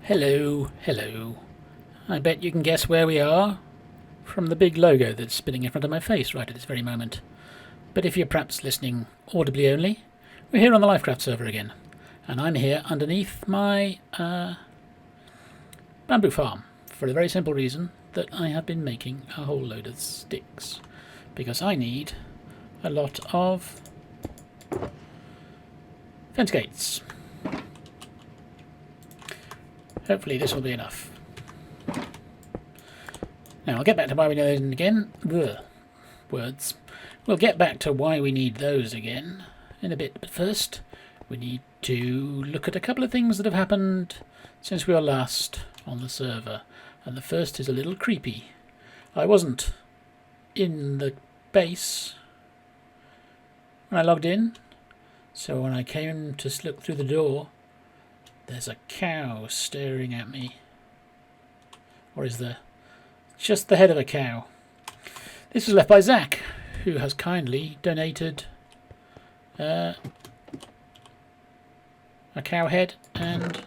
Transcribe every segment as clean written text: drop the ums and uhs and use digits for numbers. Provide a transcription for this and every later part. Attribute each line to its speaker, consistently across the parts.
Speaker 1: Hello, hello. I bet you can guess where we are from the big logo that's spinning in front of my face right at this very moment. But if you're perhaps listening audibly only, we're here on the LyfCraft server again. And I'm here underneath my bamboo farm for the very simple reason that I have been making a whole load of sticks. Because I need a lot of fence gates. Hopefully this will be enough. Now I'll get back to why we need those again. Ugh. Words. We'll get back to why we need those again in a bit, but first we need to look at a couple of things that have happened since we were last on the server. And the first is a little creepy. I wasn't in the base when I logged in, so when I came to look through the door, there's a cow staring at me. Or is there? Just the head of a cow. This was left by Zach, who has kindly donated a cow head and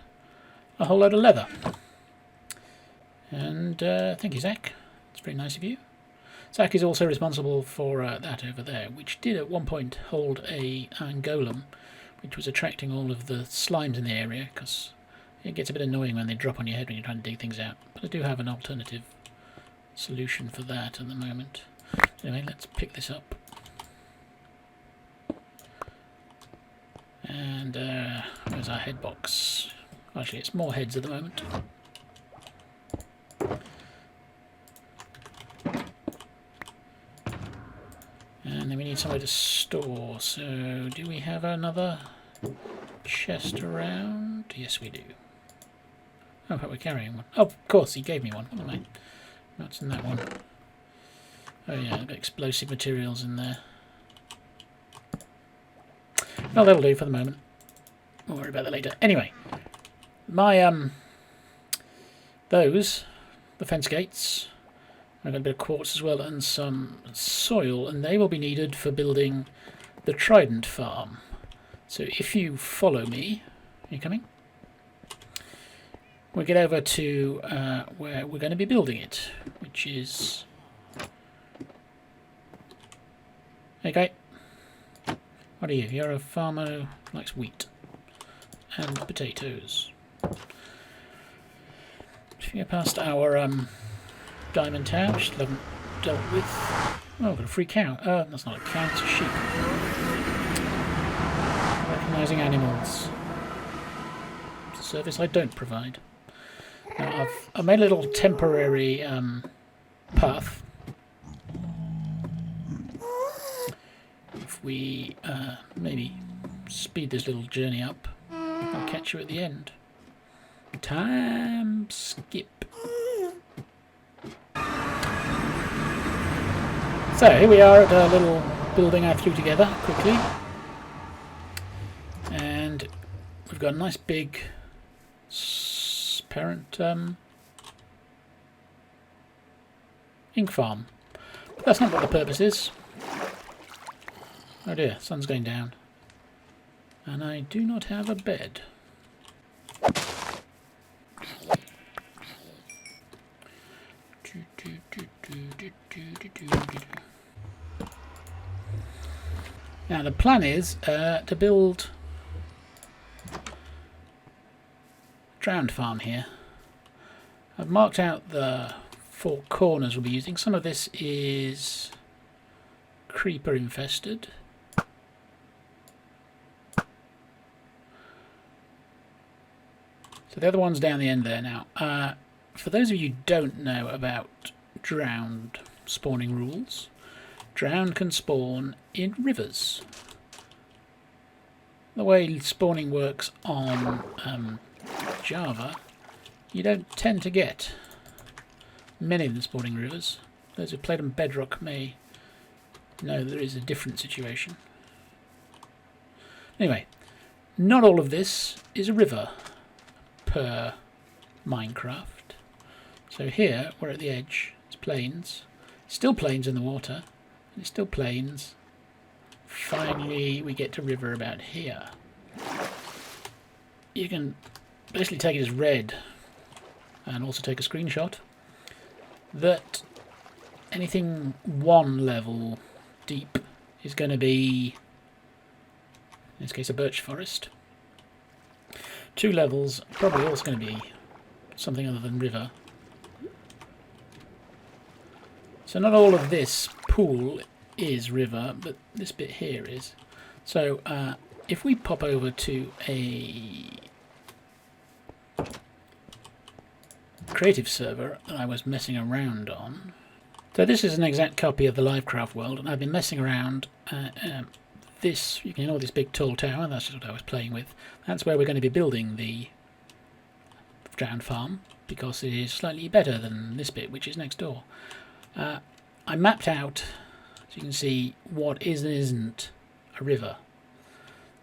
Speaker 1: a whole load of leather. And thank you, Zach. It's very nice of you. Zach is also responsible for that over there, which did at one point hold a golem, which was attracting all of the slimes in the area, because it gets a bit annoying when they drop on your head when you're trying to dig things out. But I do have an alternative solution for that at the moment. Anyway, let's pick this up. And where's our head box? Actually, it's more heads at the moment. And then we need somewhere to store. So, do we have another chest around? Yes, we do. Oh, but we're carrying one. Oh, of course, he gave me one. What am I? What's in that one? Oh yeah, I've got explosive materials in there. Well, that'll do for the moment. We'll worry about that later. Anyway, my the fence gates. I've got a bit of quartz as well and some soil, and they will be needed for building the Trident farm. So if you follow me, are you coming? We'll get over to where we're going to be building it, which is... Okay. What are you? You're a farmer who likes wheat and potatoes. If you go past our diamond tower, which still haven't dealt with... Oh, I've got a free cow. That's not a cow, it's a sheep. Recognising animals. It's a service I don't provide. Now, I've made a little temporary path. If we maybe speed this little journey up, I'll catch you at the end. Time skip. So here we are at a little building I threw together quickly, and we've got a nice big parent ink farm. But that's not what the purpose is. Oh dear, sun's going down. And I do not have a bed. Now the plan is to build a drowned farm here. I've marked out the 4 corners we'll be using. Some of this is creeper infested. So the other one's down the end there now. For those of you who don't know about drowned spawning rules, drowned can spawn in rivers. The way spawning works on Java, you don't tend to get many of them spawning rivers. Those who played on Bedrock may know there is a different situation. Anyway, not all of this is a river per Minecraft. So here we're at the edge. It's plains. Still plains in the water. It's still plains. Finally we get to river about here. You can basically take it as read and also take a screenshot, that anything 1 level deep is going to be, in this case, a birch forest. 2 levels, probably also going to be something other than river. So not all of this pool is river, but this bit here is. So if we pop over to a creative server that I was messing around on. So this is an exact copy of the LyfCraft world, and I've been messing around. This, you can ignore this big tall tower, that's just what I was playing with. That's where we're going to be building the drowned farm, because it is slightly better than this bit, which is next door. I mapped out, so you can see, what is and isn't a river.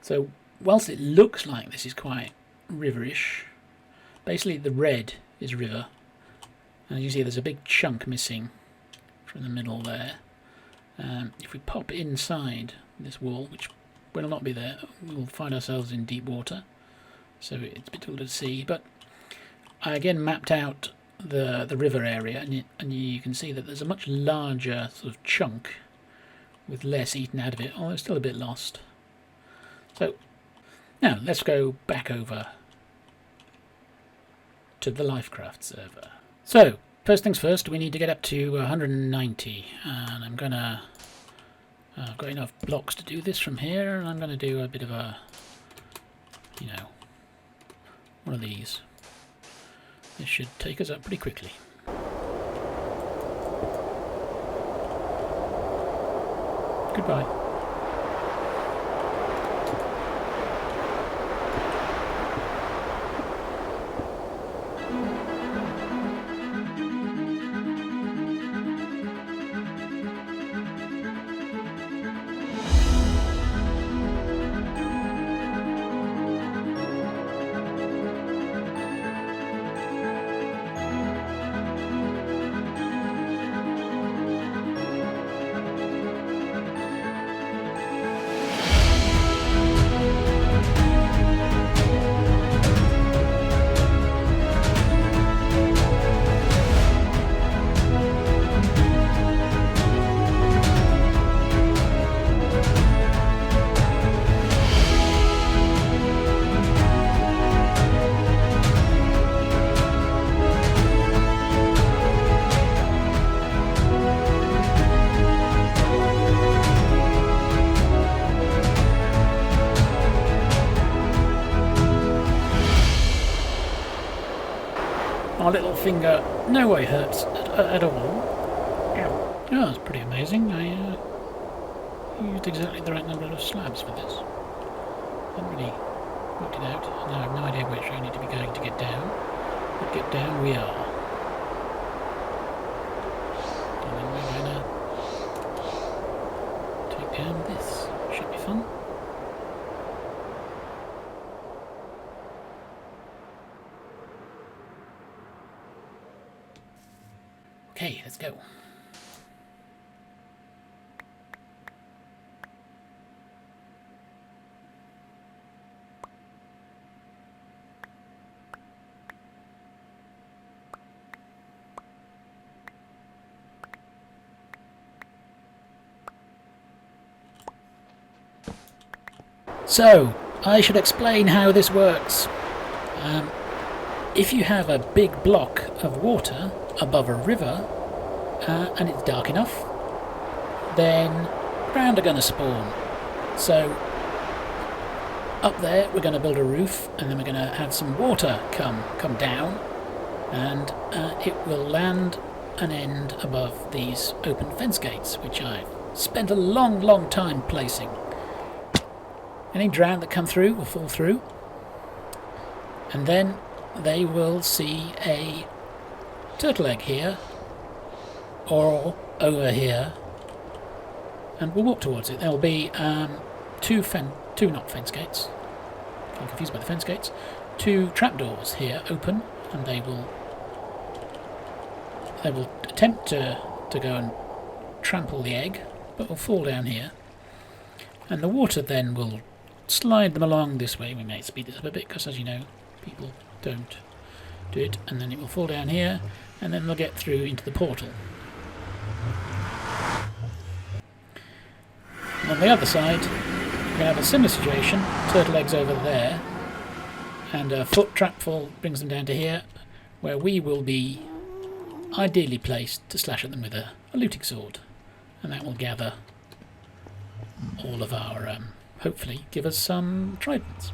Speaker 1: So whilst it looks like this is quite riverish, basically the red is river, and as you see there's a big chunk missing from the middle there. If we pop inside this wall, which will not be there, we'll find ourselves in deep water, so it's a bit difficult to see, but I again mapped out the river area, and you can see that there's a much larger sort of chunk with less eaten out of it, although it's still a bit lost. So now let's go back over to the LyfCraft server. So first things first, we need to get up to 190, and I'm gonna I've got enough blocks to do this from here, and I'm gonna do a bit of a, you know, one of these. This should take us up pretty quickly. Goodbye. My little finger no way hurts at all. Oh, that's pretty amazing. I used exactly the right number of slabs for this. Haven't really worked it out. Now I have no idea which I need to be going to get down. But get down we are. And then we're going to take down this. Should be fun. Okay, let's go. So, I should explain how this works. If you have a big block of water above a river, and it's dark enough, then ground are going to spawn. So up there we're going to build a roof, and then we're going to have some water come down, and it will land and end above these open fence gates, which I've spent a long time placing. Any drown that come through will fall through, and then they will see a turtle egg here or over here, and we'll walk towards it. There will be two not fence gates, I'm confused by the fence gates, 2 trapdoors here open, and they will attempt to go and trample the egg, but will fall down here, and the water then will slide them along this way. We may speed this up a bit because, as you know, people don't do it, and then it will fall down here, and then they'll get through into the portal. And on the other side, we're going to have a similar situation. Turtle eggs over there, and a foot trapful brings them down to here, where we will be ideally placed to slash at them with a looting sword, and that will gather all of our, hopefully give us some tridents.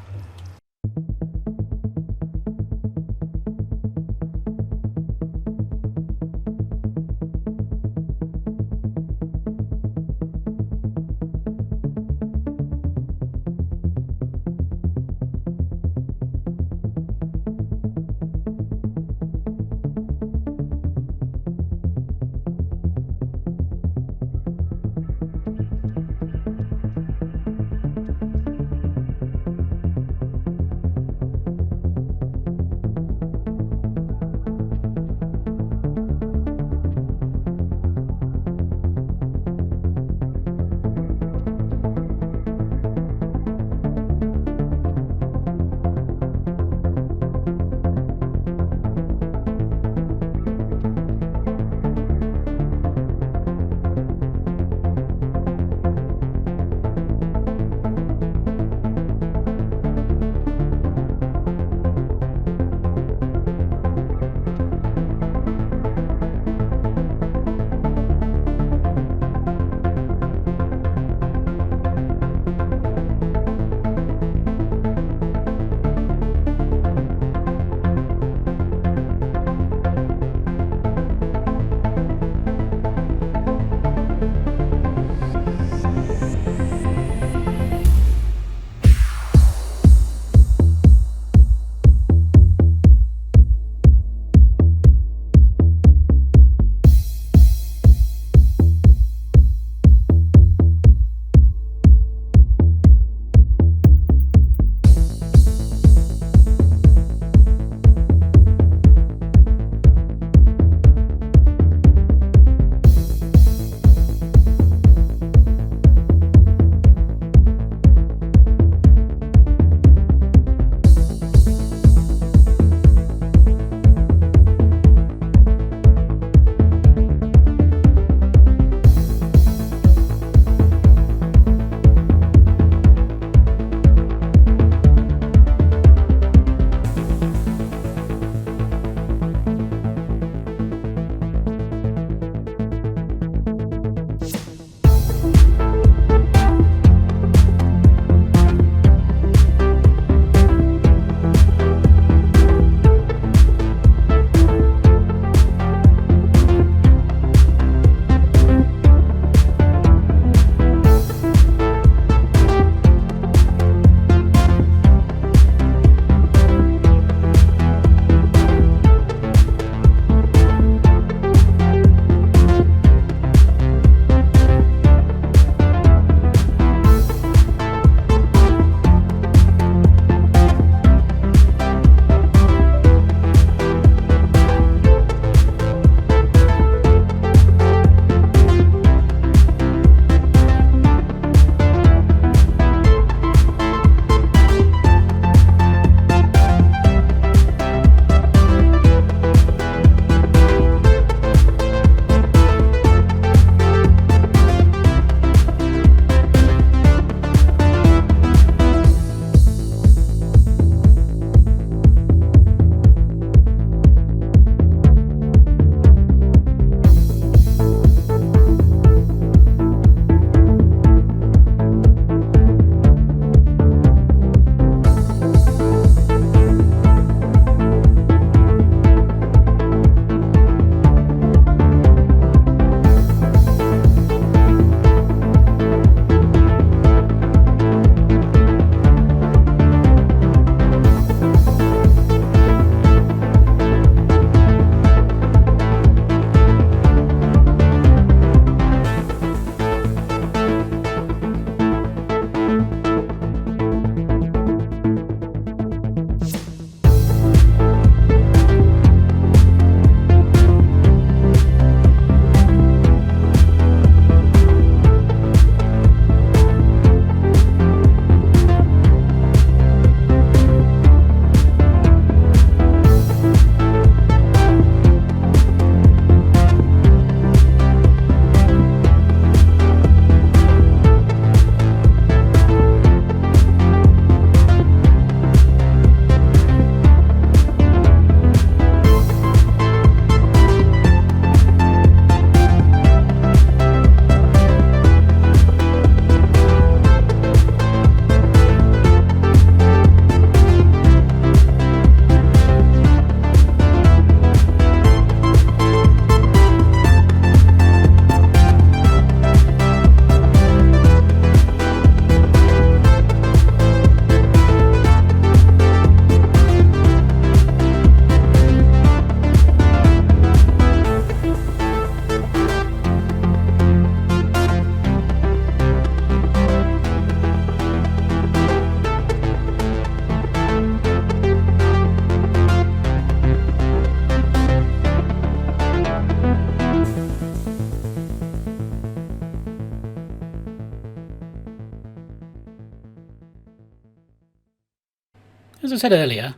Speaker 1: As I said earlier,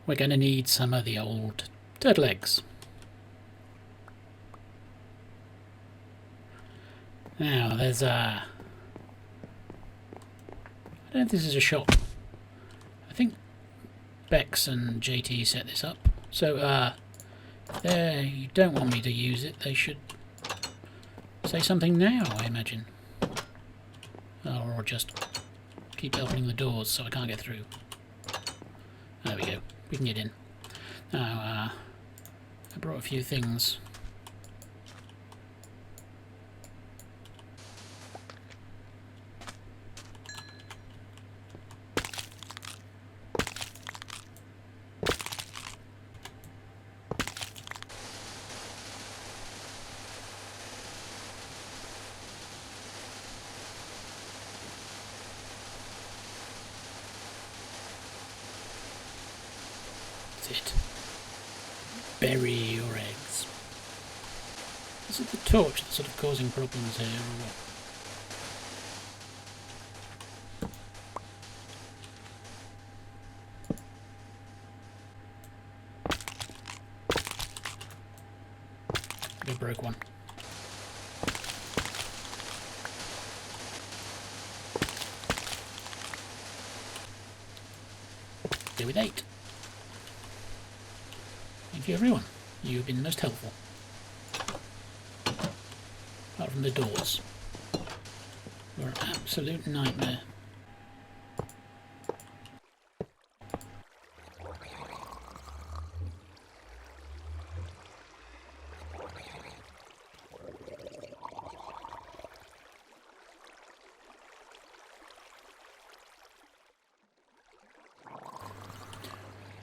Speaker 1: we're going to need some of the old turtle eggs. Now, there's a... I don't know if this is a shop. I think Bex and JT set this up. So, you don't want me to use it. They should say something now, I imagine. Or just keep opening the doors so I can't get through. There we go. We can get in. Now, I brought a few things. It. Bury your eggs. Is it the torch that's sort of causing problems here, or what? I broke one. There with 8. Thank you everyone, you've been most helpful. Apart from the doors. You're an absolute nightmare.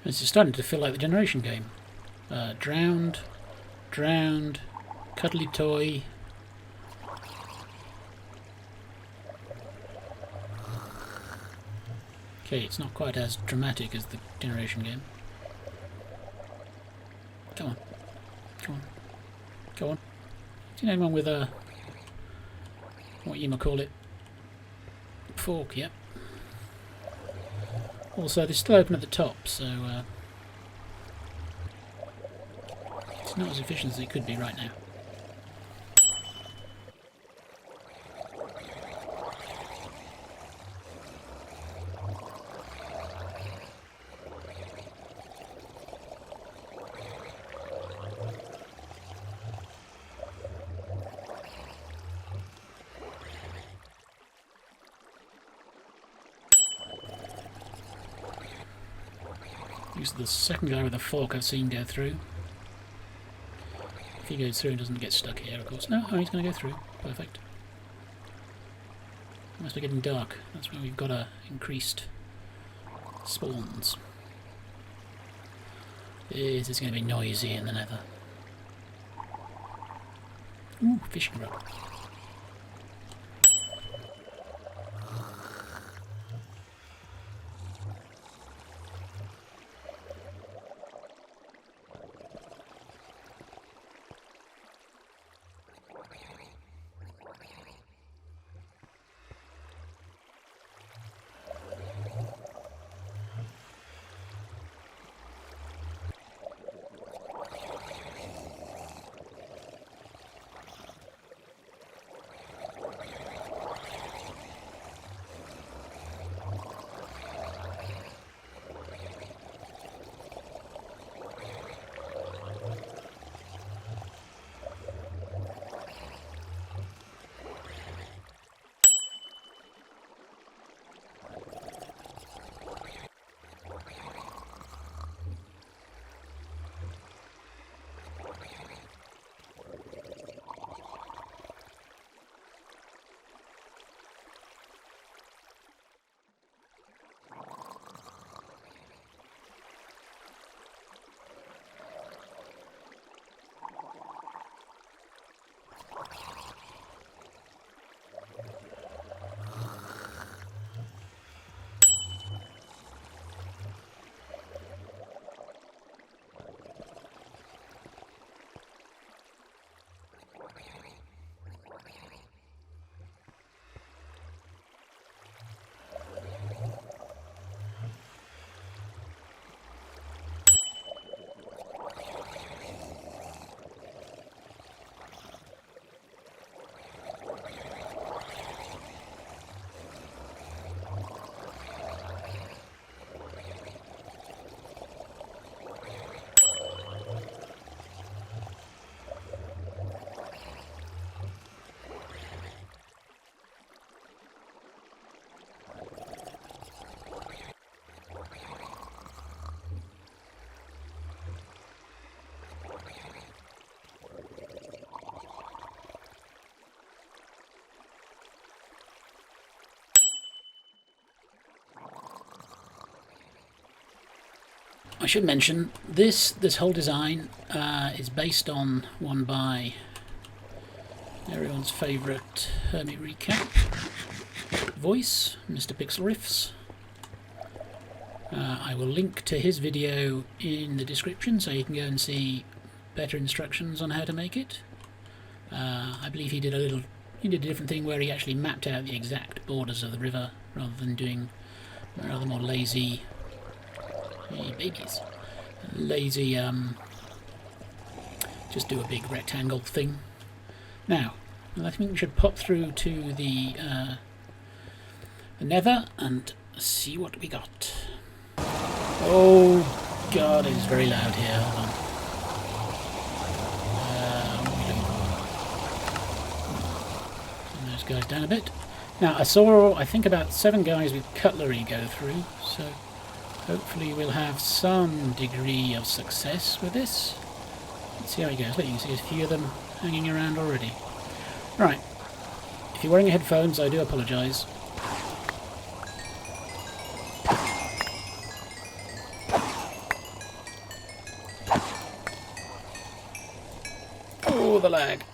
Speaker 1: This is starting to feel like the Generation game. Drowned, cuddly toy. Okay, it's not quite as dramatic as the Generation game. Come on. Come on. Go on. Do you know anyone with a... what you might call it? Fork, yep. Also, they're still open at the top, so... it's not as efficient as it could be right now. He's the second guy with a fork I've seen go through. If he goes through and doesn't get stuck here, of course. No, oh, he's going to go through. Perfect. It must be getting dark. That's where we've got increased spawns. This is going to be noisy in the nether. Ooh, fishing rod. I should mention this whole design is based on one by everyone's favourite Hermit Recap voice, Mr. Pixel Riffs. I will link to his video in the description so you can go and see better instructions on how to make it. I believe he did a different thing where he actually mapped out the exact borders of the river rather than doing rather more lazy just do a big rectangle thing. Now, I think we should pop through to the Nether and see what we got. Oh god, it is very loud here. Hold on. Turn those guys down a bit. Now, I saw, I think, about 7 guys with cutlery go through, so hopefully we'll have some degree of success with this. Let's see how it goes. Look, you can see a few of them hanging around already. Right. If you're wearing headphones, I do apologise. Oh, the lag.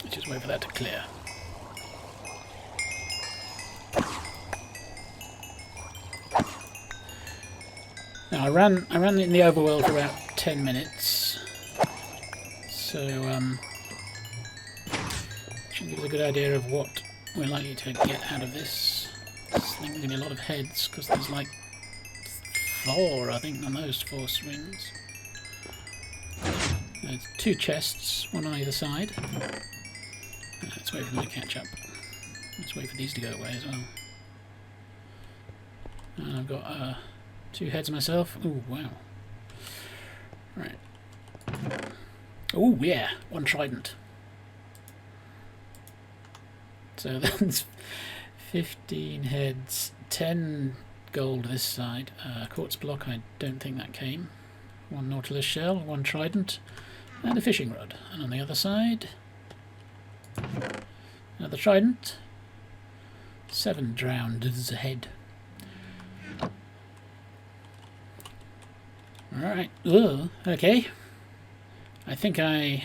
Speaker 1: Let's just wait for that to clear. Now I ran in the overworld for about 10 minutes, so should give us a good idea of what we're likely to get out of this. I think there's going to be a lot of heads because there's like 4, I think, on those 4 swings. There's 2 chests, one on either side. Let's wait for them to catch up. Let's wait for these to go away as well. And I've got 2 heads myself. Ooh, wow. Right. Oh yeah, 1 trident. So that's 15 heads, 10 gold this side. Quartz block, I don't think that came. 1 nautilus shell, 1 trident, and a fishing rod. And on the other side, another trident, 7 drowned head. Alright, okay. I think I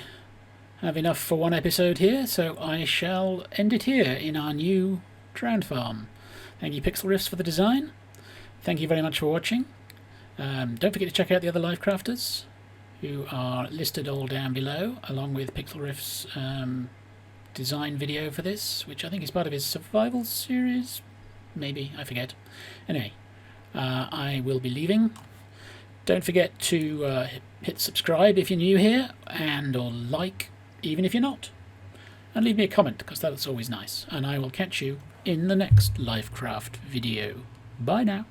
Speaker 1: have enough for one episode here, so I shall end it here in our new drowned farm. Thank you, Pixel Riffs, for the design. Thank you very much for watching. Don't forget to check out the other LyfCrafters, who are listed all down below, along with Pixel Riffs' design video for this, which I think is part of his survival series. Maybe, I forget. Anyway, I will be leaving. Don't forget to hit subscribe if you're new here, and or like even if you're not. And leave me a comment, because that's always nice. And I will catch you in the next LyfCraft video. Bye now.